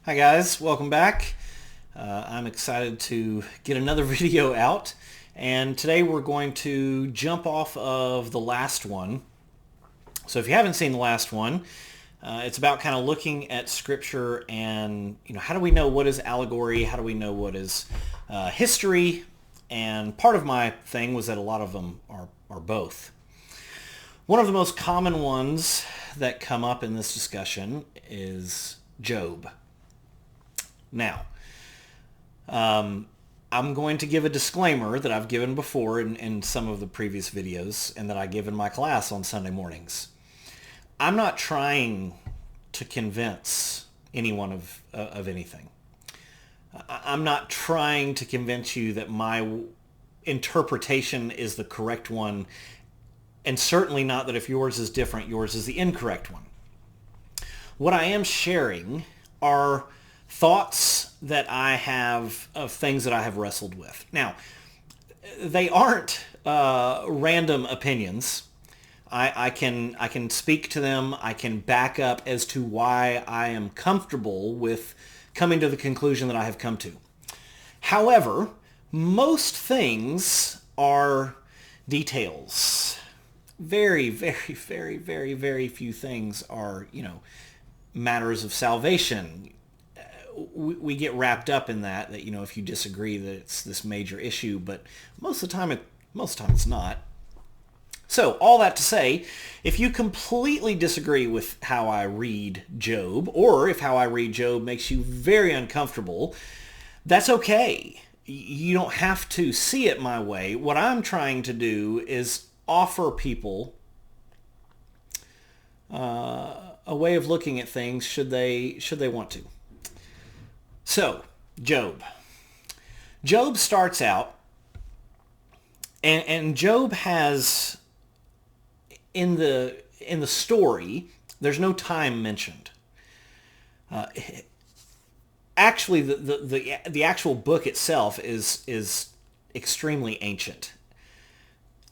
Hi guys, welcome back. I'm excited to get another video out, and today we're going to jump off of the last one. So if you haven't seen the last one, it's about kind of looking at scripture and how do we know what is allegory, how do we know what is history, and part of my thing was that a lot of them are both. One of the most common ones that come up in this discussion is Job. Now, I'm going to give a disclaimer that I've given before in some of the previous videos and that I give in my class on Sunday mornings. I'm not trying to convince anyone of anything. I'm not trying to convince you that my interpretation is the correct one, and certainly not that if yours is different, yours is the incorrect one. What I am sharing are thoughts that I have of things that I have wrestled with. Now, they aren't random opinions. I can speak to them. I can back up as to why I am comfortable with coming to the conclusion that I have come to. However, most things are details. Very, very, very, very, very few things are, matters of salvation. We get wrapped up in that if you disagree that it's this major issue, but most of the time it's not. So all that to say, if you completely disagree with how I read Job, or if how I read Job makes you very uncomfortable, that's okay. You don't have to see it my way. What I'm trying to do is offer people a way of looking at things should they want to. So, Job. Job starts out, and Job has, in the story, there's no time mentioned. Actually, the actual book itself is extremely ancient.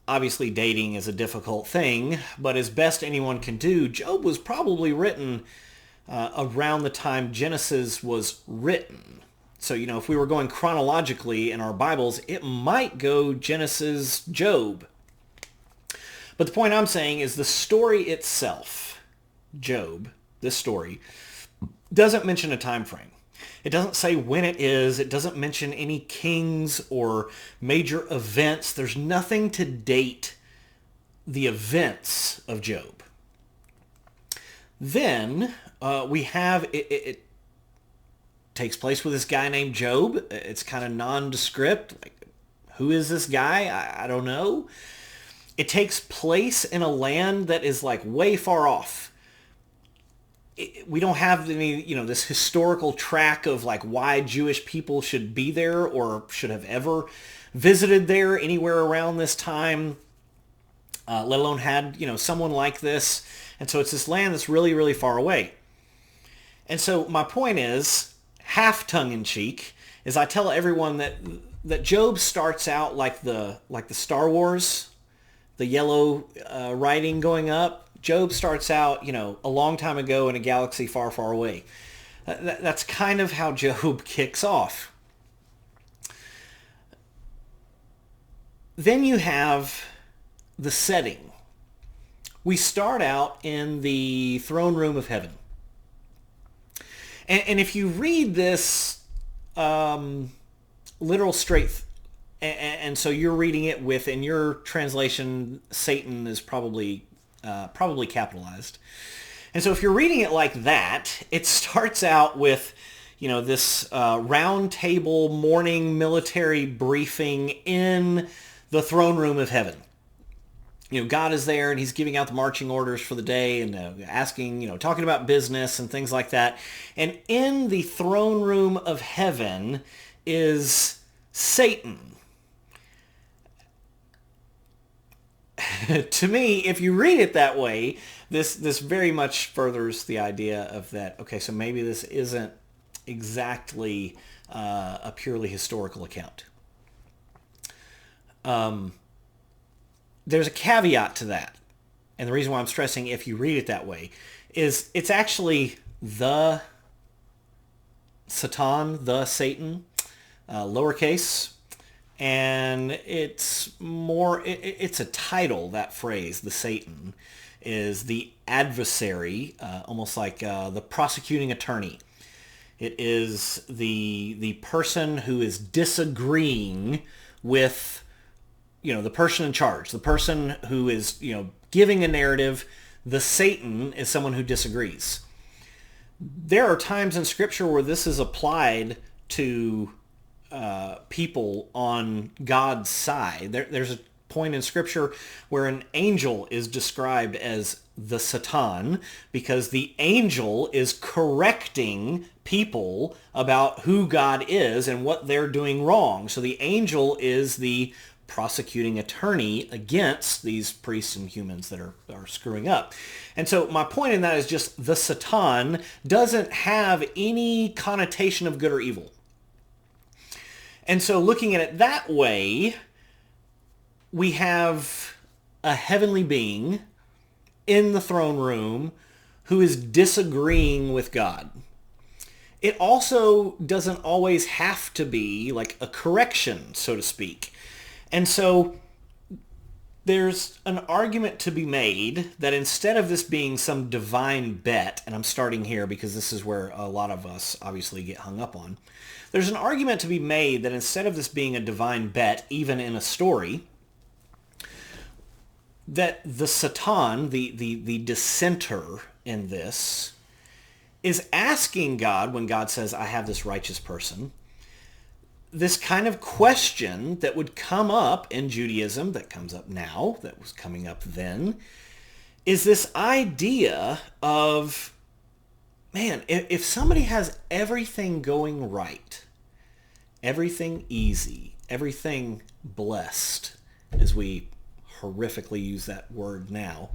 Obviously, dating is a difficult thing, but as best anyone can do, Job was probably written around the time Genesis was written. So, if we were going chronologically in our Bibles, it might go Genesis, Job. But the point I'm saying is the story itself, Job, this story, doesn't mention a time frame. It doesn't say when it is. It doesn't mention any kings or major events. There's nothing to date the events of Job. Then we have, it takes place with this guy named Job. It's kind of nondescript. Like, who is this guy? I don't know. It takes place in a land that is like way far off. We don't have any, this historical track of like why Jewish people should be there or should have ever visited there anywhere around this time, let alone had, someone like this. And so it's this land that's really, really far away. And so my point is, half tongue-in-cheek, is I tell everyone that Job starts out like the Star Wars, the yellow writing going up. Job starts out, a long time ago in a galaxy far, far away. That's kind of how Job kicks off. Then you have the setting. We start out in the throne room of heaven. And if you read this literal straight, and so you're reading it with, in your translation, Satan is probably capitalized. And so if you're reading it like that, it starts out with, this round table morning military briefing in the throne room of heaven. God is there and he's giving out the marching orders for the day and asking, talking about business and things like that. And in the throne room of heaven is Satan. To me, if you read it that way, this very much furthers the idea of that, okay, so maybe this isn't exactly a purely historical account. There's a caveat to that. And the reason why I'm stressing if you read it that way is it's actually the Satan, the Satan, lowercase. And it's it's a title, that phrase, the Satan, is the adversary, almost like the prosecuting attorney. It is the person who is disagreeing with, the person in charge, the person who is, giving a narrative. The Satan is someone who disagrees. There are times in Scripture where this is applied to people on God's side. There's a point in Scripture where an angel is described as the Satan because the angel is correcting people about who God is and what they're doing wrong. So the angel is the prosecuting attorney against these priests and humans that are screwing up. And so my point in that is just the Satan doesn't have any connotation of good or evil. And so looking at it that way, we have a heavenly being in the throne room who is disagreeing with God. It also doesn't always have to be like a correction, so to speak. And so there's an argument to be made that instead of this being some divine bet, and I'm starting here because this is where a lot of us obviously get hung up on, there's an argument to be made that instead of this being a divine bet, even in a story, that the Satan, the dissenter in this, is asking God, when God says, I have this righteous person, this kind of question that would come up in Judaism, that comes up now, that was coming up then, is this idea of, man, if somebody has everything going right, everything easy, everything blessed, as we horrifically use that word now,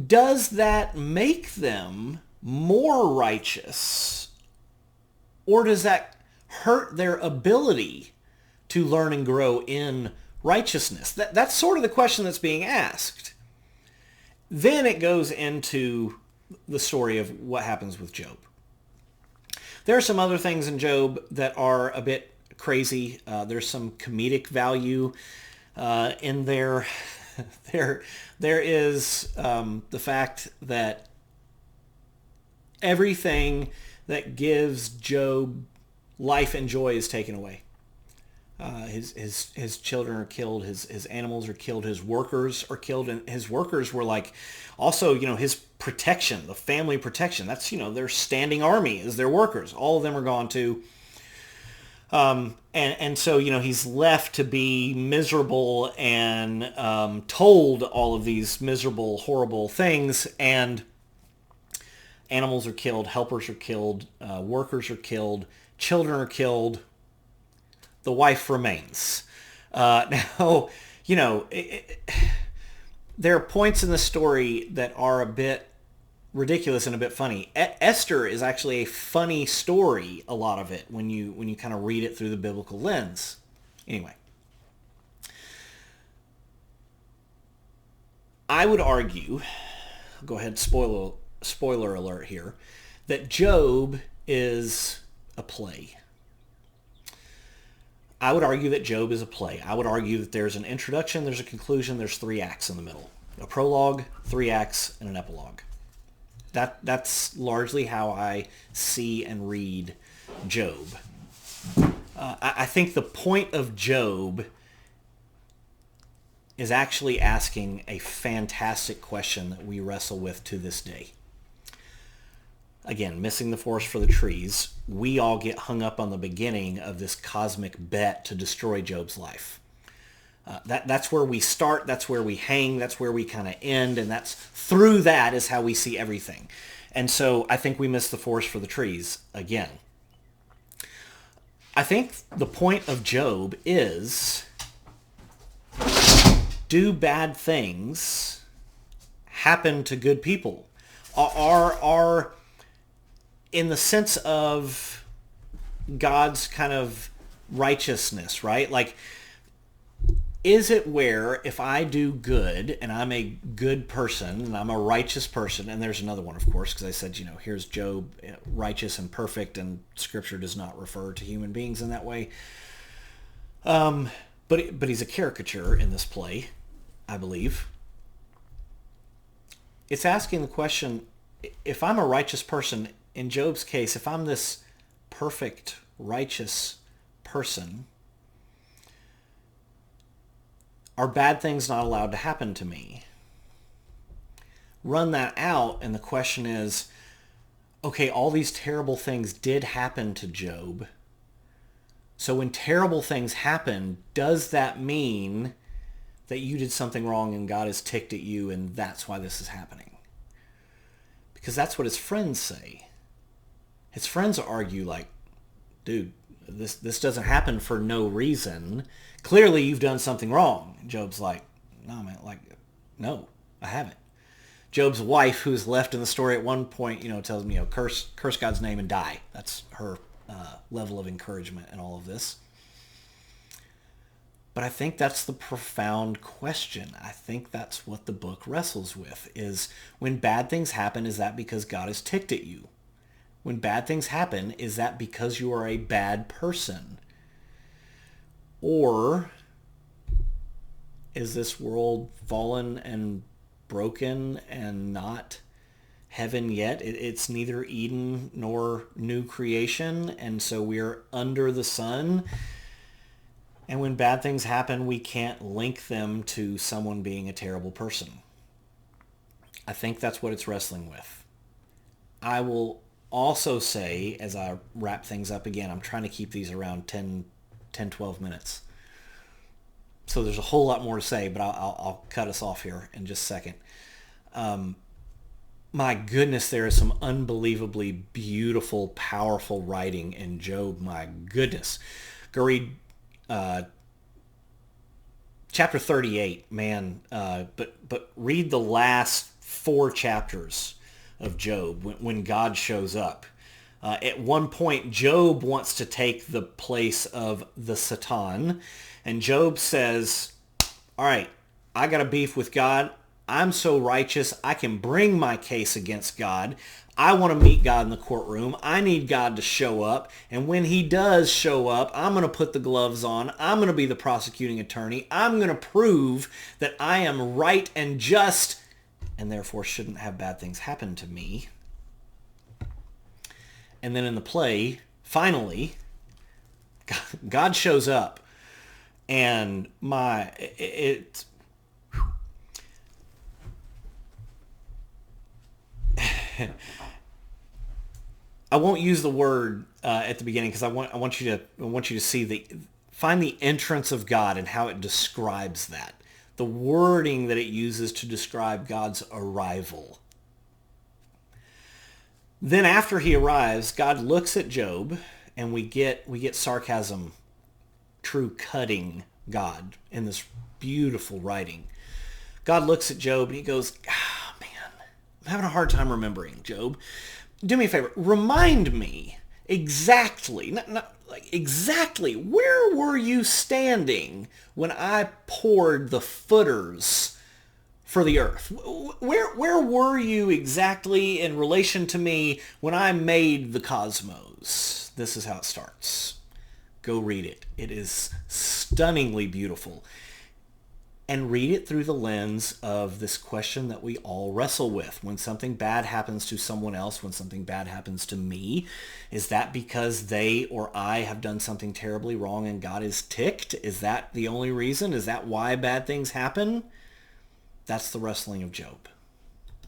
does that make them more righteous, or does that hurt their ability to learn and grow in righteousness? That's sort of the question that's being asked. Then it goes into the story of what happens with Job. There are some other things in Job that are a bit crazy. There's some comedic value in there. There is the fact that everything that gives Job life and joy is taken away. His children are killed. His animals are killed. His workers are killed. And his workers were like, also, his protection, the family protection. That's, their standing army is their workers. All of them are gone too. And so, he's left to be miserable and told all of these miserable, horrible things. And animals are killed. Helpers are killed. Workers are killed. Children are killed. The wife remains. Now, there are points in the story that are a bit ridiculous and a bit funny. Esther is actually a funny story, a lot of it, when you kind of read it through the biblical lens. Anyway, I would argue, go ahead, spoiler alert here, that Job is a play. I would argue that Job is a play. I would argue that there's an introduction, there's a conclusion, there's 3 acts in the middle. A prologue, 3 acts, and an epilogue. That's largely how I see and read Job. I think the point of Job is actually asking a fantastic question that we wrestle with to this day. Again, missing the forest for the trees, we all get hung up on the beginning of this cosmic bet to destroy Job's life. That's where we start, that's where we hang, that's where we kind of end, and that's through that is how we see everything. And so I think we miss the forest for the trees again. I think the point of Job is, do bad things happen to good people? Are in the sense of God's kind of righteousness, right? Like, Is it where if I do good and I'm a good person and I'm a righteous person, and there's another one, of course, because I said, here's Job, righteous and perfect, and Scripture does not refer to human beings in that way. But he's a caricature in this play, I believe. It's asking the question, if I'm a righteous person, in Job's case, if I'm this perfect, righteous person, are bad things not allowed to happen to me? Run that out, and the question is, okay, all these terrible things did happen to Job. So when terrible things happen, does that mean that you did something wrong and God is ticked at you and that's why this is happening? Because that's what his friends say. His friends argue like, dude, this doesn't happen for no reason. Clearly you've done something wrong. And Job's like, no, man, no, I haven't. Job's wife, who's left in the story at one point, tells me, curse God's name and die. That's her level of encouragement in all of this. But I think that's the profound question. I think that's what the book wrestles with, is when bad things happen, is that because God is ticked at you? When bad things happen, is that because you are a bad person? Or is this world fallen and broken and not heaven yet? It's neither Eden nor new creation, and so we're under the sun. And when bad things happen, we can't link them to someone being a terrible person. I think that's what it's wrestling with. I will also say, as I wrap things up again, I'm trying to keep these around 10, 12 minutes. So there's a whole lot more to say, but I'll cut us off here in just a second. My goodness, there is some unbelievably beautiful, powerful writing in Job. My goodness. Go read chapter 38, man. But read the last 4 chapters of Job when God shows up. At one point, Job wants to take the place of the Satan, and Job says, all right, I got a beef with God. I'm so righteous, I can bring my case against God. I want to meet God in the courtroom. I need God to show up. And when he does show up, I'm going to put the gloves on. I'm going to be the prosecuting attorney. I'm going to prove that I am right and just, and therefore shouldn't have bad things happen to me. And then in the play, finally, God shows up. And I won't use the word at the beginning because I want you to see find the entrance of God and how it describes that. The wording that it uses to describe God's arrival. Then after he arrives, God looks at Job, and we get sarcasm, true cutting God in this beautiful writing. God looks at Job and he goes, man, I'm having a hard time remembering, Job. Do me a favor. Remind me exactly, exactly, where were you standing when I poured the footers for the earth? Where were you exactly in relation to me when I made the cosmos? This is how it starts. Go read it. It is stunningly beautiful. And read it through the lens of this question that we all wrestle with. When something bad happens to someone else, when something bad happens to me, is that because they or I have done something terribly wrong and God is ticked? Is that the only reason? Is that why bad things happen? That's the wrestling of Job.